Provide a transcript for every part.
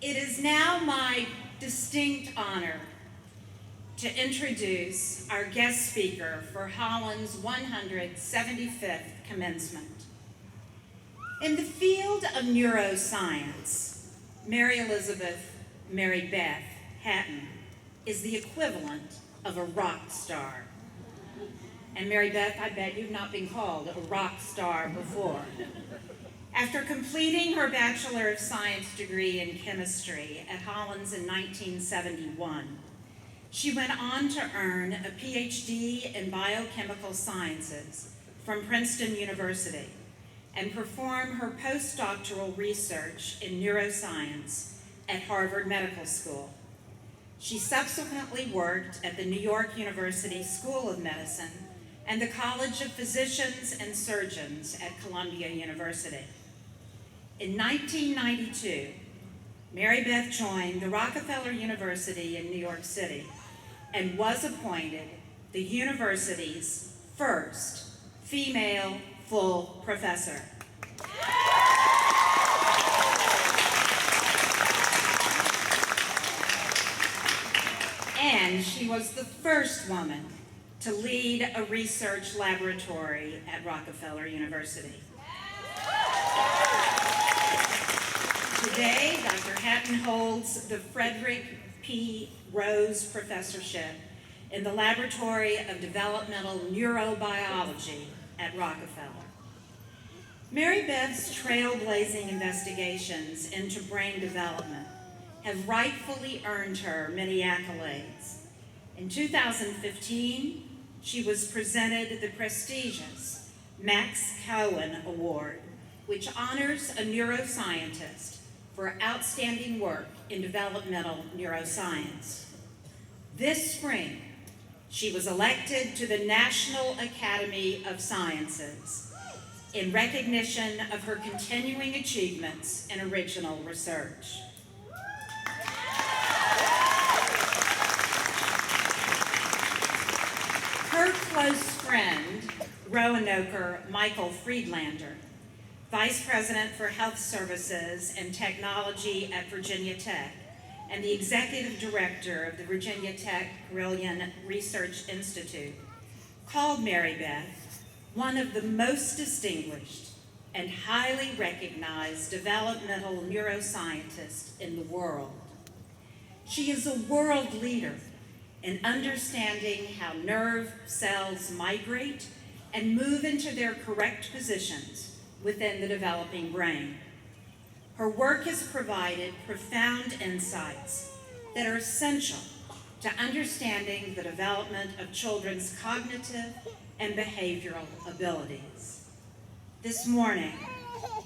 It is now my distinct honor to introduce our guest speaker for Hollins' 175th Commencement. In the field of neuroscience, Mary Beth Hatten is the equivalent of a rock star. And Mary Beth, I bet you've not been called a rock star before. After completing her Bachelor of Science degree in chemistry at Hollins in 1971, she went on to earn a PhD in biochemical sciences from Princeton University and perform her postdoctoral research in neuroscience at Harvard Medical School. She subsequently worked at the New York University School of Medicine and the College of Physicians and Surgeons at Columbia University. In 1992, Mary Beth joined the Rockefeller University in New York City and was appointed the university's first female full professor. And she was the first woman to lead a research laboratory at Rockefeller University. Today, Dr. Hatten holds the Frederick P. Rose Professorship in the Laboratory of Developmental Neurobiology at Rockefeller. Mary Beth's trailblazing investigations into brain development have rightfully earned her many accolades. In 2015, she was presented the prestigious Max Cohen Award, which honors a neuroscientist for outstanding work in developmental neuroscience. This spring, she was elected to the National Academy of Sciences in recognition of her continuing achievements in original research. Her close friend, Roanoke Michael Friedlander, Vice President for Health Services and Technology at Virginia Tech, and the Executive Director of the Virginia Tech Carilion Research Institute, called Mary Beth one of the most distinguished and highly recognized developmental neuroscientists in the world. She is a world leader in understanding how nerve cells migrate and move into their correct positions within the developing brain. Her work has provided profound insights that are essential to understanding the development of children's cognitive and behavioral abilities. This morning,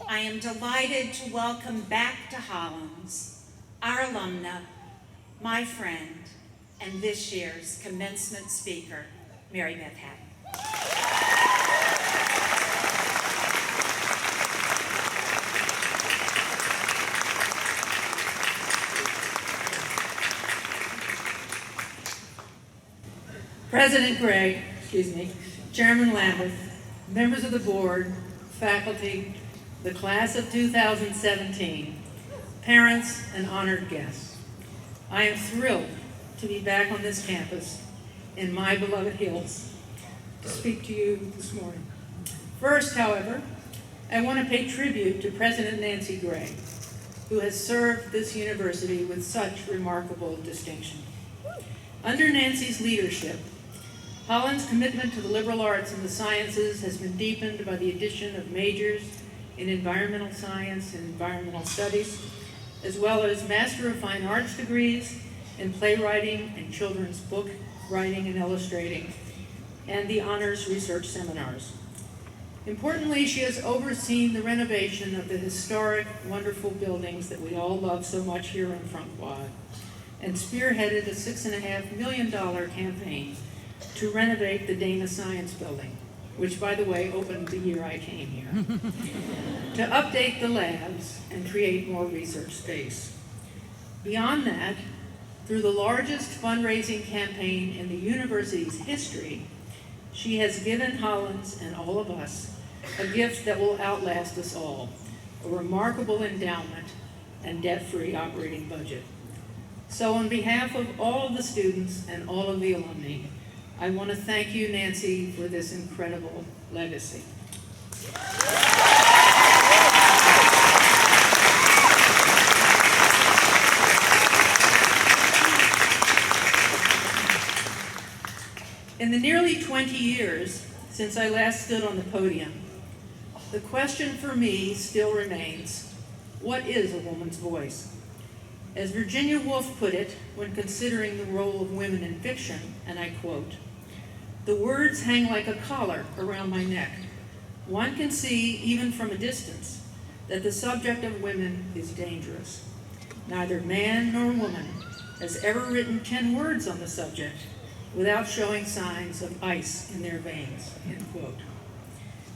I am delighted to welcome back to Hollins our alumna, my friend, and this year's commencement speaker, Mary Beth Hatten. President Gray, Chairman Lambert, members of the board, faculty, the class of 2017, parents, and honored guests. I am thrilled to be back on this campus in my beloved Hills to speak to you this morning. First, however, I want to pay tribute to President Nancy Gray, who has served this university with such remarkable distinction. Under Nancy's leadership, Hollins' commitment to the liberal arts and the sciences has been deepened by the addition of majors in environmental science and environmental studies, as well as Master of Fine Arts degrees in playwriting and children's book writing and illustrating, and the honors research seminars. Importantly, she has overseen the renovation of the historic, wonderful buildings that we all love so much here in Front Quad, and spearheaded a $6.5 million campaign to renovate the Dana Science Building, which, by the way, opened the year I came here, to update the labs and create more research space. Beyond that, through the largest fundraising campaign in the university's history, she has given Hollins and all of us a gift that will outlast us all, a remarkable endowment and debt-free operating budget. So on behalf of all of the students and all of the alumni, I want to thank you, Nancy, for this incredible legacy. In the nearly 20 years since I last stood on the podium, the question for me still remains, what is a woman's voice? As Virginia Woolf put it when considering the role of women in fiction, and I quote, "The words hang like a collar around my neck. One can see, even from a distance, that the subject of women is dangerous. Neither man nor woman has ever written 10 words on the subject without showing signs of ice in their veins," end quote.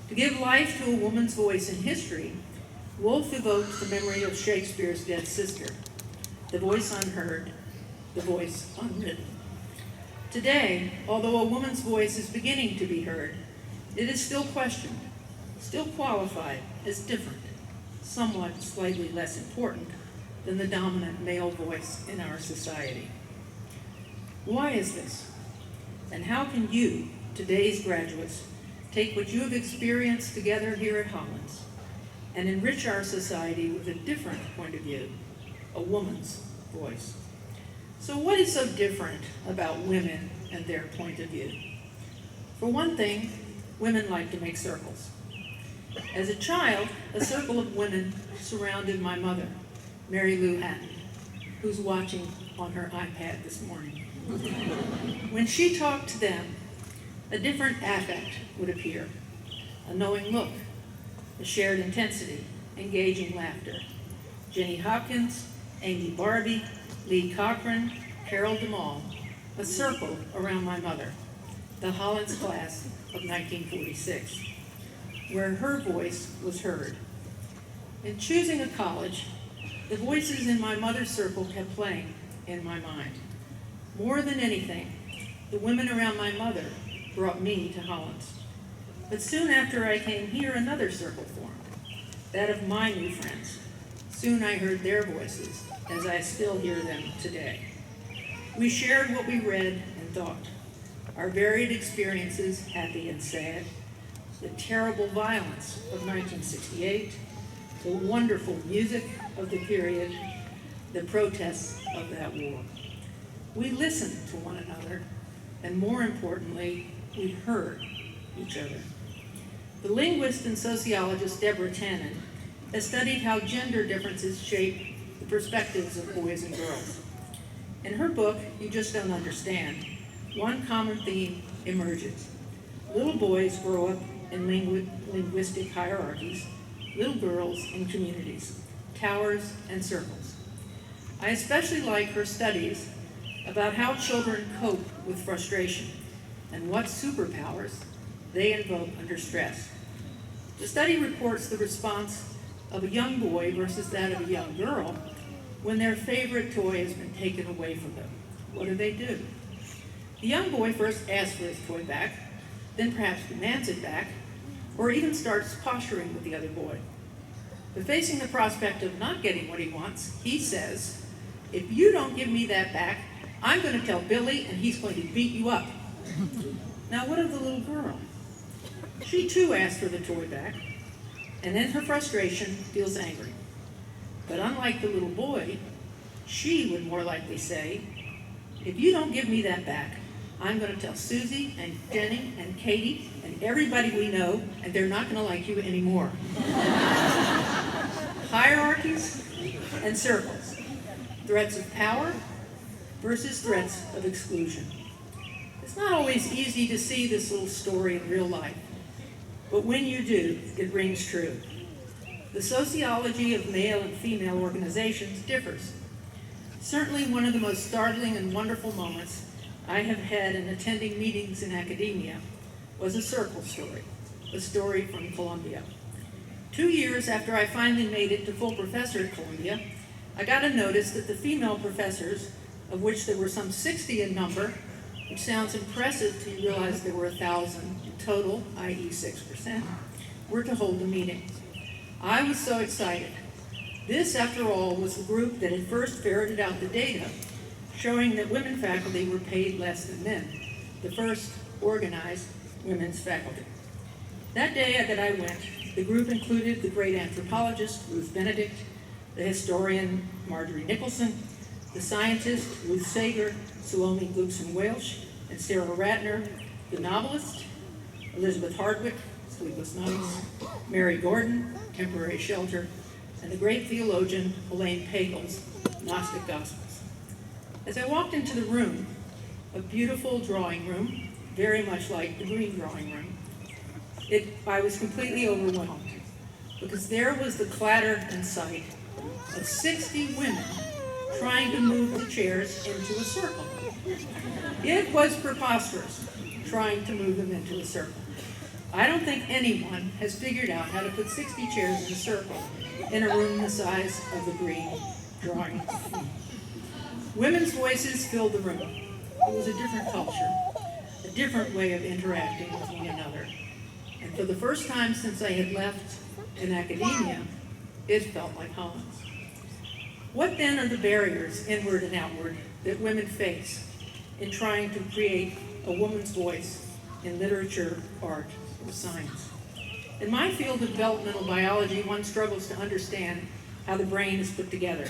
To give life to a woman's voice in history, Woolf evoked the memory of Shakespeare's dead sister, the voice unheard, the voice unwritten. Today, although a woman's voice is beginning to be heard, it is still questioned, still qualified as different, somewhat slightly less important than the dominant male voice in our society. Why is this? And how can you, today's graduates, take what you have experienced together here at Hollins and enrich our society with a different point of view, a woman's voice? So what is so different about women and their point of view? For one thing, women like to make circles. As a child, a circle of women surrounded my mother, Mary Lou Hatten, who's watching on her iPad this morning. When she talked to them, a different affect would appear, a knowing look, a shared intensity, engaging laughter. Jenny Hopkins, Amy Barbie, Lee Cochran, Carol DeMaul, a circle around my mother, the Hollins class of 1946, where her voice was heard. In choosing a college, the voices in my mother's circle kept playing in my mind. More than anything, the women around my mother brought me to Hollins. But soon after I came here, another circle formed, that of my new friends. Soon I heard their voices, as I still hear them today. We shared what we read and thought, our varied experiences, happy and sad, the terrible violence of 1968, the wonderful music of the period, the protests of that war. We listened to one another, and more importantly, we heard each other. The linguist and sociologist Deborah Tannen has studied how gender differences shape the perspectives of boys and girls. In her book, You Just Don't Understand, one common theme emerges. Little boys grow up in linguistic hierarchies, little girls in communities, towers and circles. I especially like her studies about how children cope with frustration and what superpowers they invoke under stress. The study reports the response of a young boy versus that of a young girl when their favorite toy has been taken away from them. What do? The young boy first asks for his toy back, then perhaps demands it back, or even starts posturing with the other boy. But facing the prospect of not getting what he wants, he says, "If you don't give me that back, I'm going to tell Billy and he's going to beat you up." Now what of the little girl? She too asks for the toy back, and in her frustration feels angry. But unlike the little boy, she would more likely say, "If you don't give me that back, I'm going to tell Susie and Jenny and Katie and everybody we know, and they're not going to like you anymore." Hierarchies and circles, threats of power versus threats of exclusion. It's not always easy to see this little story in real life, but when you do, it rings true. The sociology of male and female organizations differs. Certainly one of the most startling and wonderful moments I have had in attending meetings in academia was a circle story, a story from Columbia. 2 years after I finally made it to full professor at Columbia, I got a notice that the female professors, of which there were some 60 in number, which sounds impressive till you realize there were 1,000 in total, i.e. 6%, were to hold a meeting. I was so excited. This, after all, was the group that had first ferreted out the data showing that women faculty were paid less than men, the first organized women's faculty. That day that I went, the group included the great anthropologist Ruth Benedict, the historian Marjorie Nicholson, the scientist Ruth Sager, Salome Gluckson-Welsh, and Sarah Ratner, the novelist Elizabeth Hardwick, Sleepless Nights, Mary Gordon, Temporary Shelter, and the great theologian Elaine Pagel's Gnostic Gospels. As I walked into the room, a beautiful drawing room, very much like the Green drawing room, I was completely overwhelmed because there was the clatter and sight of 60 women trying to move the chairs into a circle. It was preposterous trying to move them into a circle. I don't think anyone has figured out how to put 60 chairs in a circle in a room the size of the Green drawing room. Women's voices filled the room. It was a different culture, a different way of interacting with one another. And for the first time since I had left in academia, it felt like Hollins. What then are the barriers, inward and outward, that women face in trying to create a woman's voice in literature, art, or science? In my field of developmental biology, one struggles to understand how the brain is put together.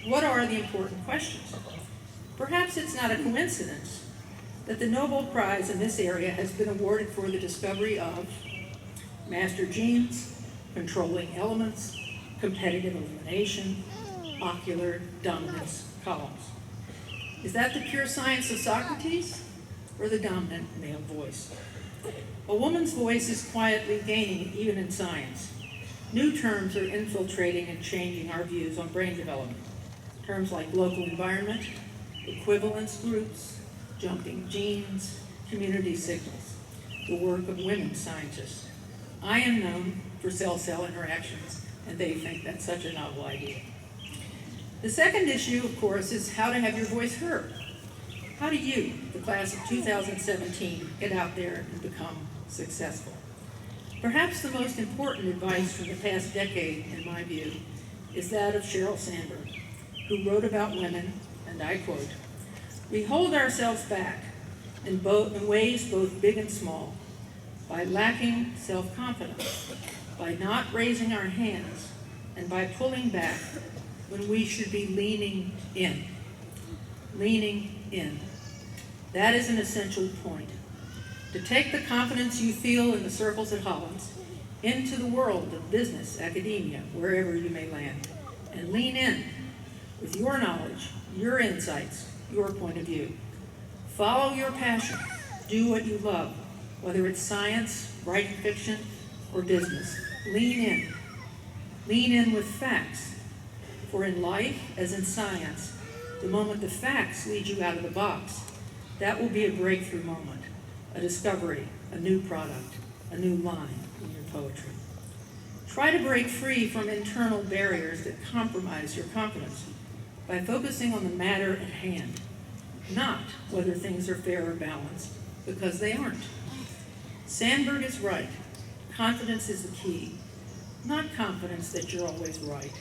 What are the important questions? Perhaps it's not a coincidence that the Nobel Prize in this area has been awarded for the discovery of master genes, controlling elements, competitive elimination, ocular dominance columns. Is that the pure science of Socrates or the dominant male voice? A woman's voice is quietly gaining even in science. New terms are infiltrating and changing our views on brain development. Terms like local environment, equivalence groups, jumping genes, community signals, the work of women scientists. I am known for cell-cell interactions, and they think that's such a novel idea. The second issue, of course, is how to have your voice heard. How do you, the class of 2017, get out there and become successful? Perhaps the most important advice from the past decade, in my view, is that of Sheryl Sandberg, who wrote about women, and I quote, "We hold ourselves back in ways both big and small, by lacking self-confidence, by not raising our hands, and by pulling back when we should be leaning in." Leaning in. That is an essential point. To take the confidence you feel in the circles at Hollins into the world of business, academia, wherever you may land, and lean in with your knowledge, your insights, your point of view. Follow your passion. Do what you love, whether it's science, writing fiction, or business. Lean in. Lean in with facts. For in life, as in science, the moment the facts lead you out of the box, that will be a breakthrough moment, a discovery, a new product, a new line in your poetry. Try to break free from internal barriers that compromise your confidence by focusing on the matter at hand, not whether things are fair or balanced, because they aren't. Sandberg is right. Confidence is the key. Not confidence that you're always right,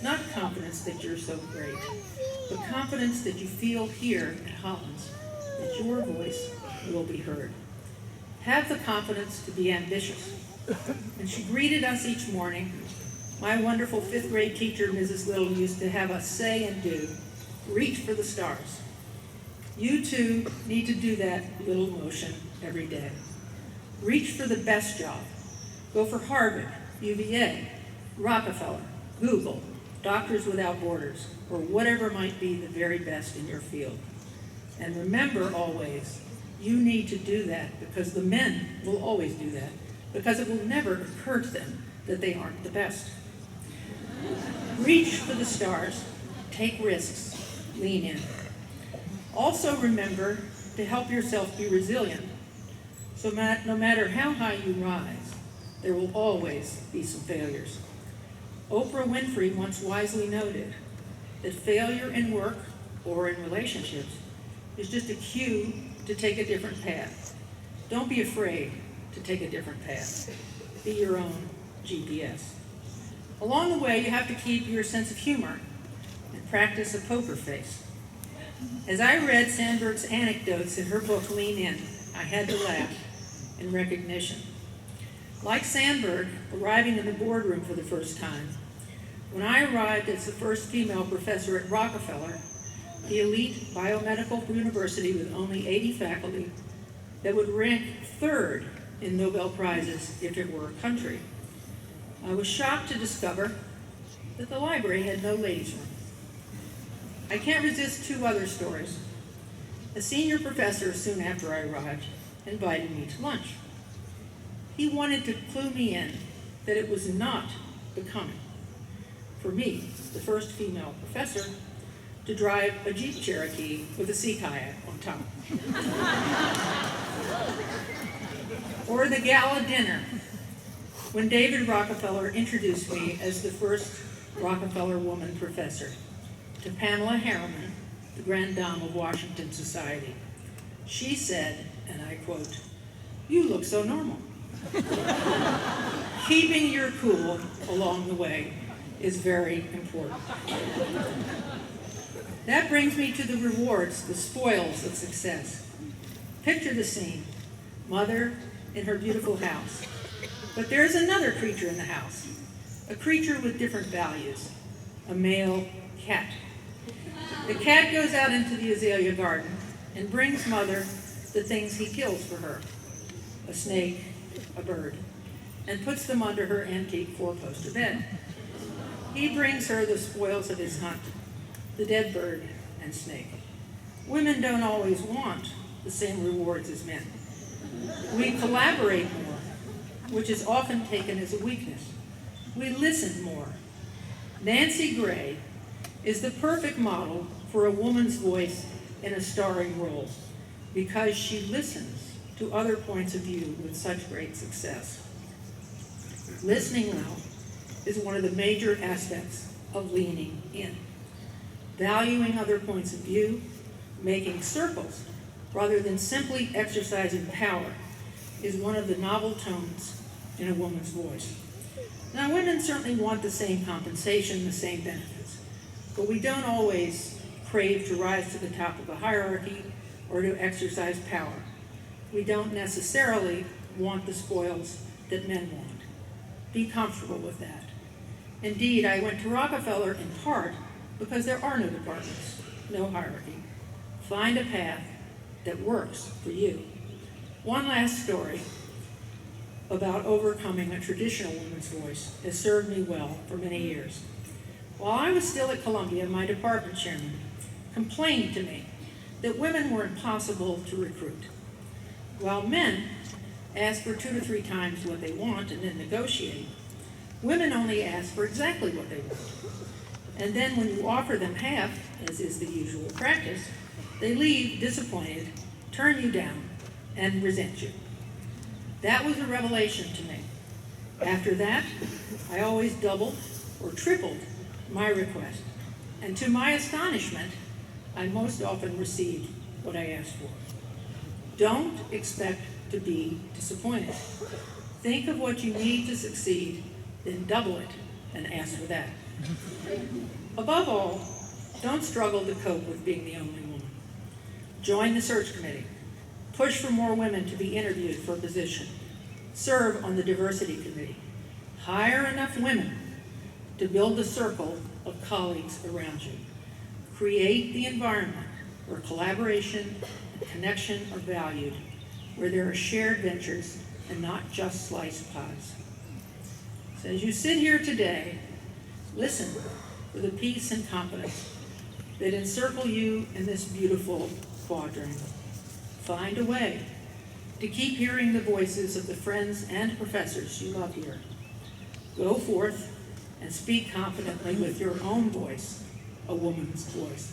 not confidence that you're so great, but confidence that you feel here at Hollins that your voice will be heard. Have the confidence to be ambitious. And she greeted us each morning. My wonderful 5th grade teacher, Mrs. Little, used to have us say and do, reach for the stars. You too need to do that little motion every day. Reach for the best job. Go for Harvard, UVA, Rockefeller, Google, Doctors Without Borders, or whatever might be the very best in your field. And remember always, you need to do that because the men will always do that, because it will never occur to them that they aren't the best. Reach for the stars, take risks, lean in. Also remember to help yourself be resilient. So no matter how high you rise, there will always be some failures. Oprah Winfrey once wisely noted that failure in work or in relationships is just a cue to take a different path. Don't be afraid to take a different path. Be your own GPS. Along the way, you have to keep your sense of humor and practice a poker face. As I read Sandberg's anecdotes in her book, Lean In, I had to laugh in recognition. Like Sandberg, arriving in the boardroom for the first time, when I arrived as the first female professor at Rockefeller, the elite biomedical university with only 80 faculty that would rank third in Nobel Prizes if it were a country, I was shocked to discover that the library had no ladies' room. I can't resist two other stories. A senior professor, soon after I arrived, invited me to lunch. He wanted to clue me in that it was not becoming for me, the first female professor, to drive a Jeep Cherokee with a sea kayak on top. Or the gala dinner, when David Rockefeller introduced me as the first Rockefeller woman professor to Pamela Harriman, the Grand Dame of Washington Society. She said, and I quote, "You look so normal." Keeping your cool along the way is very important. That brings me to the rewards, the spoils of success. Picture the scene, mother in her beautiful house. But there's another creature in the house, a creature with different values, a male cat. The cat goes out into the azalea garden and brings mother the things he kills for her, a snake, a bird, and puts them under her antique four-poster bed. He brings her the spoils of his hunt, the dead bird and snake. Women don't always want the same rewards as men. We collaborate more, which is often taken as a weakness. We listen more. Nancy Gray is the perfect model for a woman's voice in a starring role because she listens to other points of view with such great success. Listening well is one of the major aspects of leaning in. Valuing other points of view, making circles rather than simply exercising power is one of the novel tones in a woman's voice. Now, women certainly want the same compensation, the same benefits, but we don't always crave to rise to the top of a hierarchy or to exercise power. We don't necessarily want the spoils that men want. Be comfortable with that. Indeed, I went to Rockefeller in part because there are no departments, no hierarchy. Find a path that works for you. One last story about overcoming a traditional woman's voice has served me well for many years. While I was still at Columbia, my department chairman complained to me that women were impossible to recruit. While men ask for 2 to 3 times what they want and then negotiate, women only ask for exactly what they want. And then when you offer them half, as is the usual practice, they leave disappointed, turn you down, and resent you. That was a revelation to me. After that, I always doubled or tripled my request. And to my astonishment, I most often received what I asked for. Don't expect to be disappointed. Think of what you need to succeed, then double it and ask for that. Above all, don't struggle to cope with being the only woman. Join the search committee. Push for more women to be interviewed for a position. Serve on the diversity committee. Hire enough women to build a circle of colleagues around you. Create the environment where collaboration and connection are valued, where there are shared ventures and not just sliced pies. So as you sit here today, listen for the peace and confidence that encircle you in this beautiful quadrangle. Find a way to keep hearing the voices of the friends and professors you love here. Go forth and speak confidently with your own voice, a woman's voice.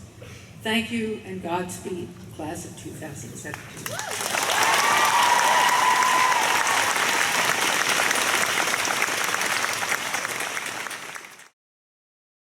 Thank you and Godspeed, class of 2017.